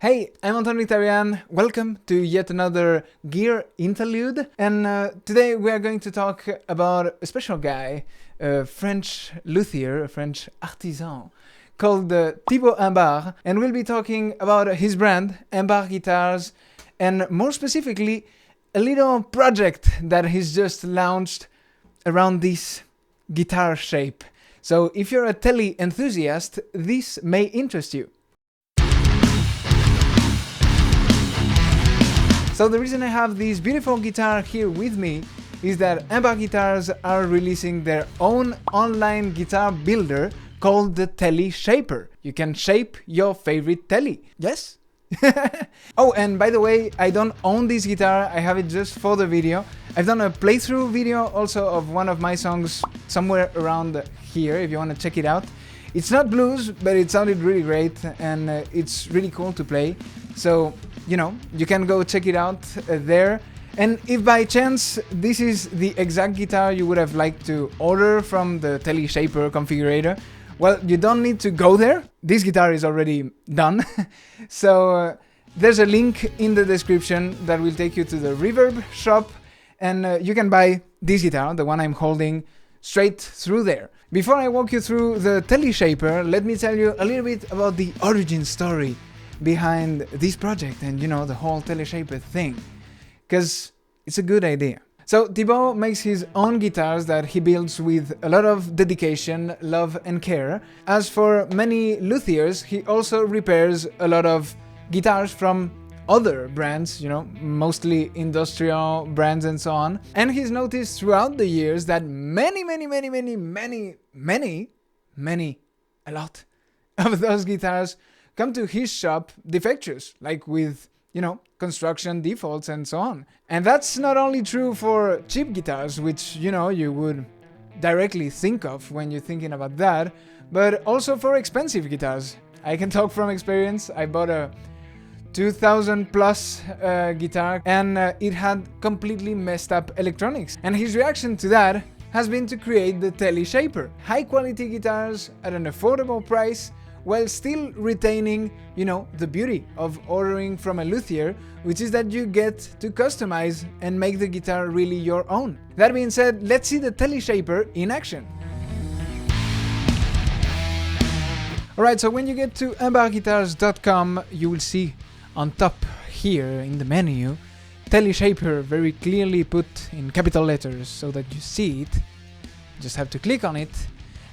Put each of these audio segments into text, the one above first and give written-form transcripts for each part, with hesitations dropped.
Hey, I'm Imbard Guitares. Welcome to yet another gear interlude. And today we are going to talk about a special guy, a French luthier, a French artisan, called Thibaut Imbard. And we'll be talking about his brand, Imbard Guitares, and more specifically, a little project that he's just launched around this guitar shape. So if you're a Tele enthusiast, this may interest you. So the reason I have this beautiful guitar here with me is that Imbard Guitares are releasing their own online guitar builder called the TeleShaper. You can shape your favorite Tele. Yes? Oh, and by the way, I don't own this guitar, I have it just for the video. I've done a playthrough video also of one of my songs somewhere around here if you want to check it out. It's not blues, but it sounded really great and it's really cool to play. So, you know, you can go check it out there. And if by chance this is the exact guitar you would have liked to order from the TeleShaper configurator, well, you don't need to go there. This guitar is already done. So there's a link in the description that will take you to the Reverb shop, and you can buy this guitar, the one I'm holding, straight through there. Before I walk you through the TeleShaper, let me tell you a little bit about the origin story behind this project and, you know, the whole TeleShaper thing, because it's a good idea. So Thibaut makes his own guitars that he builds with a lot of dedication, love and care. As for many luthiers, he also repairs a lot of guitars from other brands, you know, mostly industrial brands and so on. And he's noticed throughout the years that many, a lot of those guitars come to his shop defectuous, like with, you know, construction defaults and so on. And that's not only true for cheap guitars, which, you know, you would directly think of when you're thinking about that, but also for expensive guitars. I can talk from experience. I bought a 2000 plus guitar and it had completely messed up electronics. And his reaction to that has been to create the TeleShaper. High quality guitars at an affordable price, while still retaining, you know, the beauty of ordering from a luthier, which is that you get to customize and make the guitar really your own. That being said, let's see the TeleShaper in action. Alright, so when you get to imbardguitares.com, you will see on top here in the menu, TeleShaper very clearly put in capital letters so that you see it. You just have to click on it.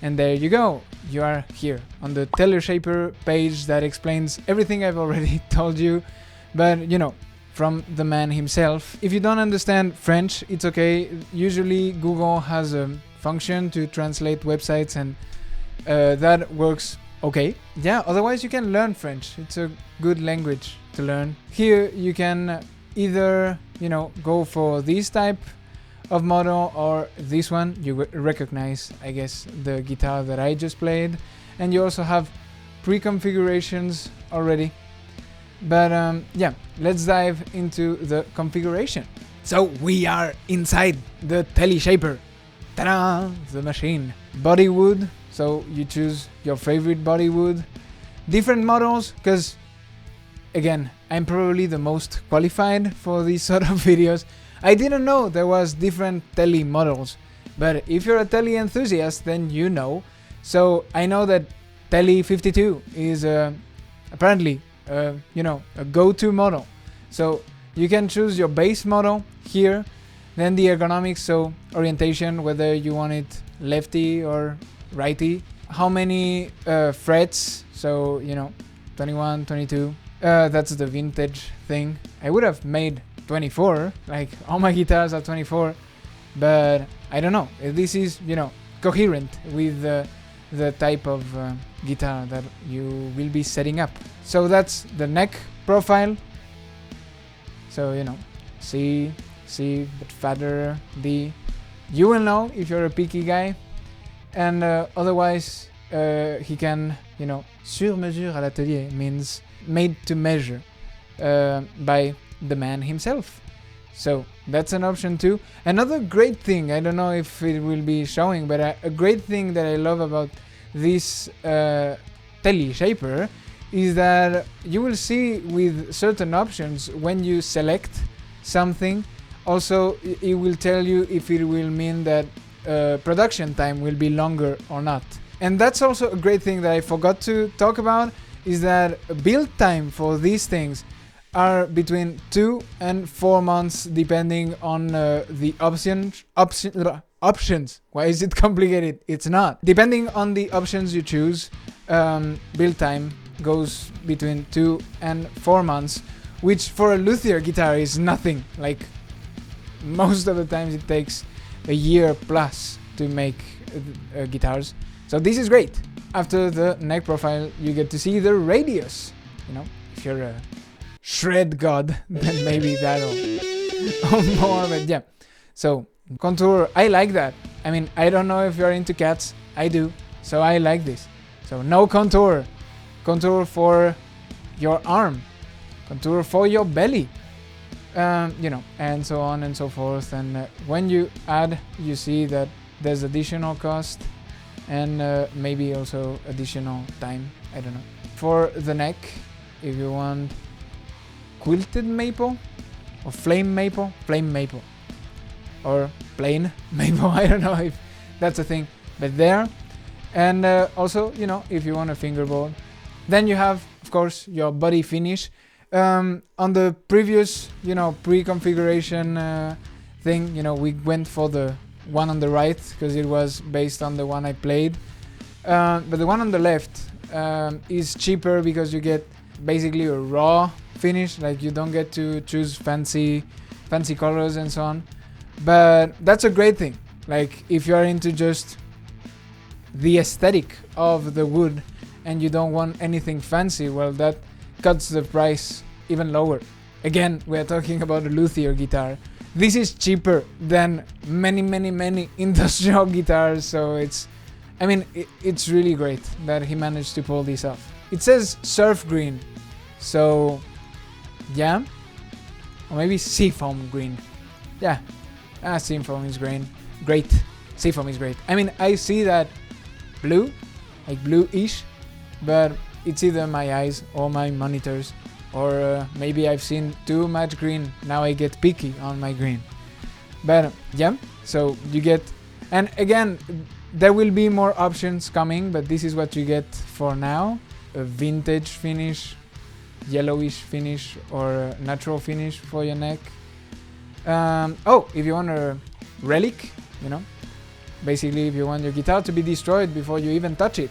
And there you go, you are here on the TeleShaper page that explains everything I've already told you, but you know, from the man himself. If you don't understand French, it's okay. Usually Google has a function to translate websites and that works okay. Yeah, otherwise you can learn French. It's a good language to learn. Here you can either, you know, go for this type of model or this one. You recognize, I guess, the guitar that I just played, and you also have pre-configurations already. But yeah, let's dive into the configuration. So we are inside the TeleShaper. Ta-da! The machine. Body wood, so you choose your favorite body wood. Different models, because again, I'm probably the most qualified for these sort of videos. I didn't know there was different Tele models, but if you're a Tele enthusiast, then you know. So I know that Tele 52 is apparently, you know, a go-to model. So you can choose your base model here, then the ergonomics, so orientation, whether you want it lefty or righty. How many frets, so, you know, 21, 22. That's the vintage thing. I would have made 24, like all my guitars are 24, but I don't know, this is, you know, coherent with the type of guitar that you will be setting up. So that's the neck profile, so, you know, C, but fatter, D. You will know if you're a picky guy. And otherwise he can, you know, sur mesure à l'atelier means made to measure by the man himself. So that's an option too. Another great thing, I don't know if it will be showing, but a great thing that I love about this TeleShaper is that you will see with certain options when you select something, also it will tell you if it will mean that production time will be longer or not. And that's also a great thing that I forgot to talk about, is that build time for these things are between 2 and 4 months depending on the options. Why is it complicated? It's not. Depending on the options you choose, build time goes between 2 and 4 months, which for a luthier guitar is nothing. Like, most of the times it takes a year plus to make guitars. So this is great. After the neck profile, you get to see the radius. You know, if you're a shred god, then maybe that'll or more, but yeah. So contour, I like that. I mean, I don't know if you're into cats. I do, so I like this. So no contour. Contour for your arm, contour for your belly, you know, and so on and so forth. And when you add, you see that there's additional cost and maybe also additional time. I don't know. For the neck, if you want quilted maple or flame maple, or plain maple, I don't know if that's a thing, but there. And also, you know, if you want a fingerboard. Then you have, of course, your body finish. On the previous, you know, pre-configuration thing, you know, we went for the one on the right because it was based on the one I played. But the one on the left is cheaper because you get basically a raw finish. Like, you don't get to choose fancy colors and so on. But that's a great thing. Like, if you are into just the aesthetic of the wood and you don't want anything fancy, well, that cuts the price even lower. Again, we are talking about a luthier guitar. This is cheaper than many industrial guitars, so it's, I mean, it's really great that he managed to pull this off. It says surf green, so yeah, or maybe seafoam green. Yeah, seafoam is great. Seafoam is great. I mean, I see that blue, like blue-ish, but it's either my eyes or my monitors, or maybe I've seen too much green. Now I get picky on my green. But yeah, so you get, and again, there will be more options coming, but this is what you get for now. A vintage finish, yellowish finish, or a natural finish for your neck. Oh, if you want a relic, you know, basically if you want your guitar to be destroyed before you even touch it.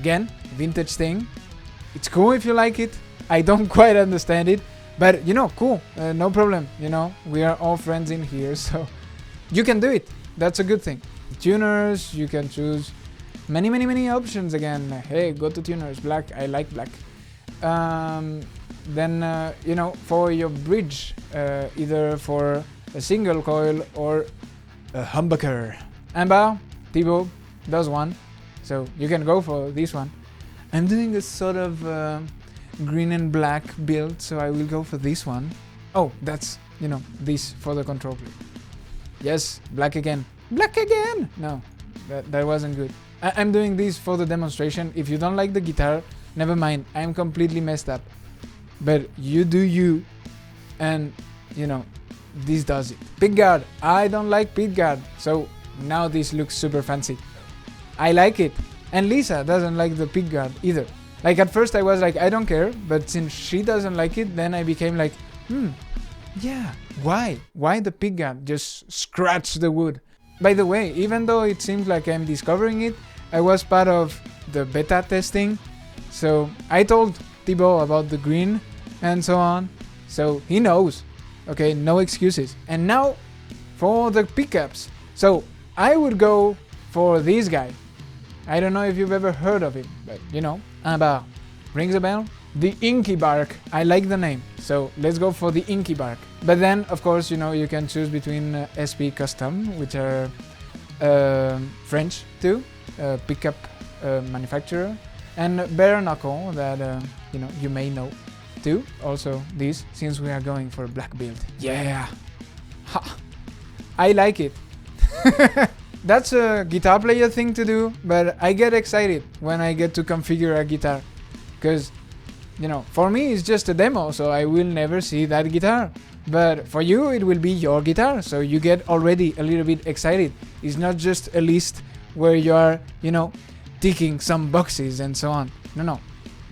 Again, vintage thing. It's cool if you like it. I don't quite understand it, but you know, cool. No problem. You know, we are all friends in here, so you can do it. That's a good thing. Tuners, you can choose many options again. Hey, go to tuners. Black, I like black. Then, you know, for your bridge, either for a single coil or a humbucker. Imbard, Thibaut does one. So you can go for this one. I'm doing a sort of green and black build, so I will go for this one. Oh, that's, you know, this for the control plate. Yes, black again. Black again! No, that wasn't good. I'm doing this for the demonstration. If you don't like the guitar, never mind. I'm completely messed up. But you do you, and, you know, this does it. Pickguard. I don't like pickguard, so now this looks super fancy. I like it. And Lisa doesn't like the pickguard either. Like, at first I was like, I don't care, but since she doesn't like it, then I became like, yeah, why? Why the pickguard? Just scratch the wood. By the way, even though it seems like I'm discovering it, I was part of the beta testing, so I told Thibaut about the green and so on, so he knows. Okay, no excuses. And now for the pickups. So I would go for this guy. I don't know if you've ever heard of him, but you know, Imbard. Rings a bell? The Inky Bark. I like the name, so let's go for the Inky Bark. But then, of course, you know, you can choose between SP Custom, which are French too, pickup manufacturer, and Bare Knuckle, that you know, you may know too. Also this, since we are going for a black build. Yeah, ha! I like it. That's a guitar player thing to do, but I get excited when I get to configure a guitar. because, you know, for me it's just a demo, so I will never see that guitar. But for you, it will be your guitar, so you get already a little bit excited. It's not just a list where you are, you know, ticking some boxes and so on. No.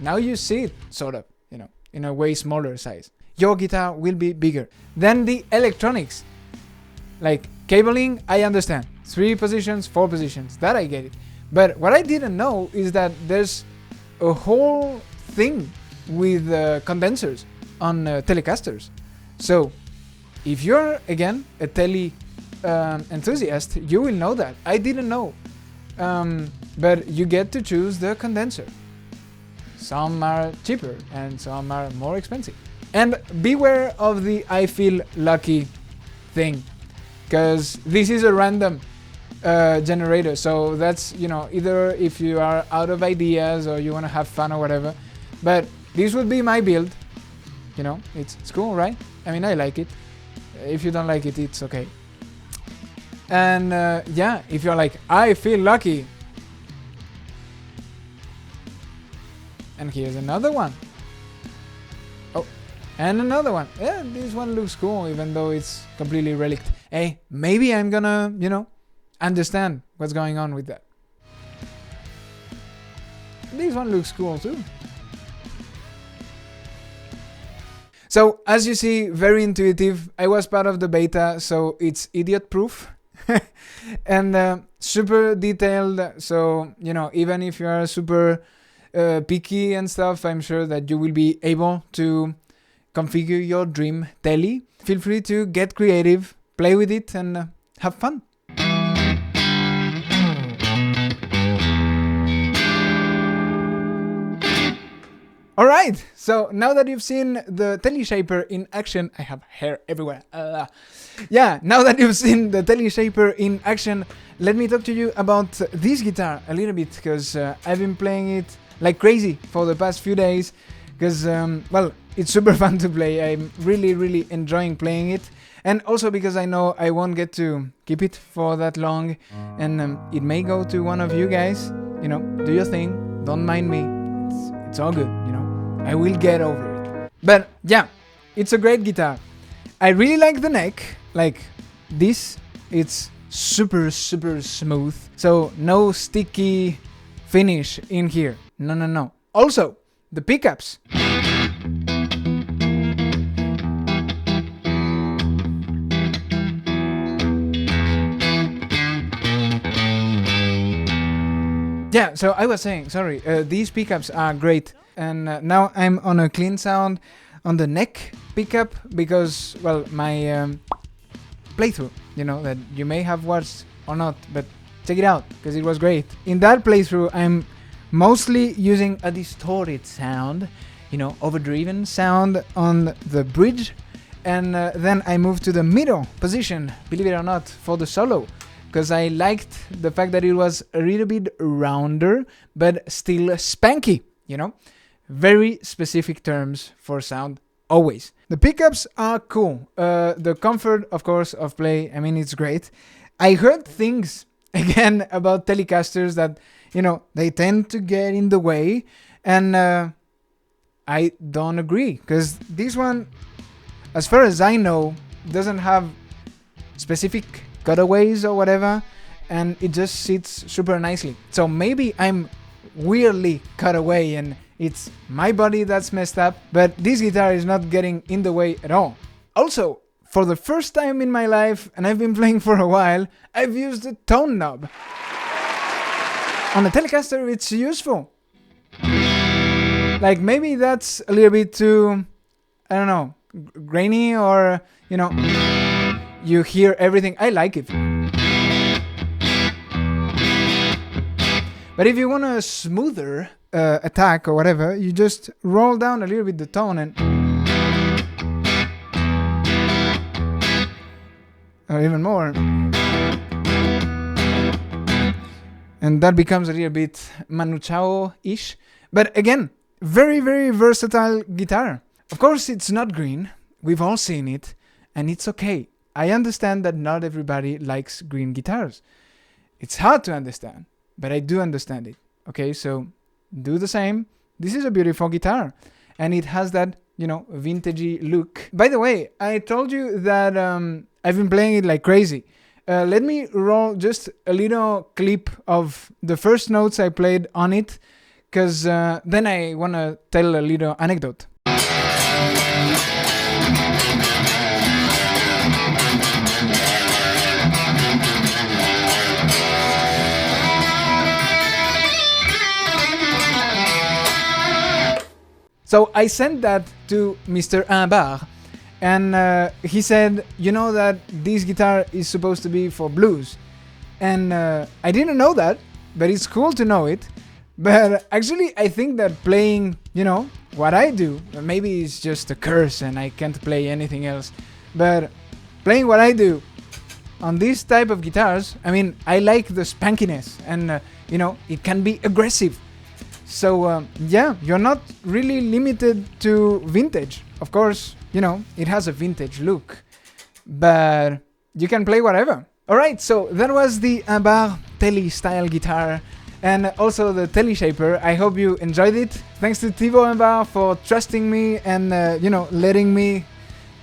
Now you see it, sort of, you know, in a way smaller size. Your guitar will be bigger. Then the electronics. Like cabling, I understand. 3 positions, 4 positions, that I get it. But what I didn't know is that there's a whole thing with condensers on Telecasters. So, if you're, again, a Tele enthusiast, you will know that. I didn't know. But you get to choose the condenser. Some are cheaper and some are more expensive. And beware of the I feel lucky thing, because this is a random generator. So that's, you know, either if you are out of ideas or you want to have fun or whatever. But this would be my build. You know, it's cool, right? I mean, I like it. If you don't like it, it's okay. And yeah, if you're like, I feel lucky. And here's another one. Oh, and another one. Yeah, this one looks cool, even though it's completely relict. Hey, maybe I'm gonna, you know, understand what's going on with that. This one looks cool too. So, as you see, very intuitive. I was part of the beta, so it's idiot-proof. And super detailed, so, you know, even if you are super picky and stuff, I'm sure that you will be able to configure your dream Tele. Feel free to get creative, play with it, and have fun. Alright, so now that you've seen the TeleShaper in action, I have hair everywhere. Yeah, now that you've seen the TeleShaper in action, let me talk to you about this guitar a little bit, because I've been playing it like crazy for the past few days, because, well, it's super fun to play. I'm really enjoying playing it, and also because I know I won't get to keep it for that long, and it may go to one of you guys. You know, do your thing, don't mind me, it's all good, you know. I will get over it. But yeah, it's a great guitar. I really like the neck, like this. It's super smooth, so no sticky finish in here. No. Also, the pickups. Yeah, so I was saying, sorry, these pickups are great. And now I'm on a clean sound on the neck pickup because, well, my playthrough, you know, that you may have watched or not, but check it out because it was great. In that playthrough, I'm mostly using a distorted sound, you know, overdriven sound on the bridge, and then I moved to the middle position, believe it or not, for the solo, because I liked the fact that it was a little bit rounder, but still spanky, you know? Very specific terms for sound, always. The pickups are cool. The comfort, of course, of play, I mean, it's great. I heard things, again, about Telecasters that, you know, they tend to get in the way, and I don't agree, because this one, as far as I know, doesn't have specific cutaways or whatever, and it just sits super nicely. So maybe I'm weirdly cut away and it's my body that's messed up, but this guitar is not getting in the way at all. Also, for the first time in my life, and I've been playing for a while, I've used the tone knob. On a Telecaster, it's useful. Like, maybe that's a little bit too, I don't know, grainy, or, you know, you hear everything. I like it. But if you want a smoother attack or whatever, you just roll down a little bit the tone and... or even more. And that becomes a little bit Manu Chao-ish. But again, very versatile guitar. Of course, it's not green. We've all seen it. And it's okay. I understand that not everybody likes green guitars. It's hard to understand, but I do understand it. Okay, so do the same. this is a beautiful guitar, and it has that, you know, vintagey look. By the way, I told you that I've been playing it like crazy. Let me roll just a little clip of the first notes I played on it, because then I want to tell a little anecdote. So I sent that to Mr. Imbard, and he said, you know that this guitar is supposed to be for blues. And I didn't know that, but it's cool to know it. But actually, I think that playing, you know, what I do, maybe it's just a curse and I can't play anything else, but playing what I do on this type of guitars, I mean, I like the spankiness, and, you know, it can be aggressive. So, yeah, you're not really limited to vintage. Of course, you know, it has a vintage look, but you can play whatever. Alright, so that was the Imbard Tele style guitar, and also the TeleShaper. I hope you enjoyed it. Thanks to Thibaut Imbard for trusting me and, you know, letting me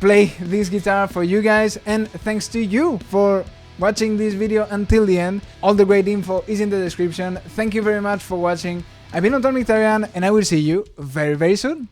play this guitar for you guys, and thanks to you for watching this video until the end. All the great info is in the description. Thank you very much for watching. I've been HOTONE, and I will see you very, very soon.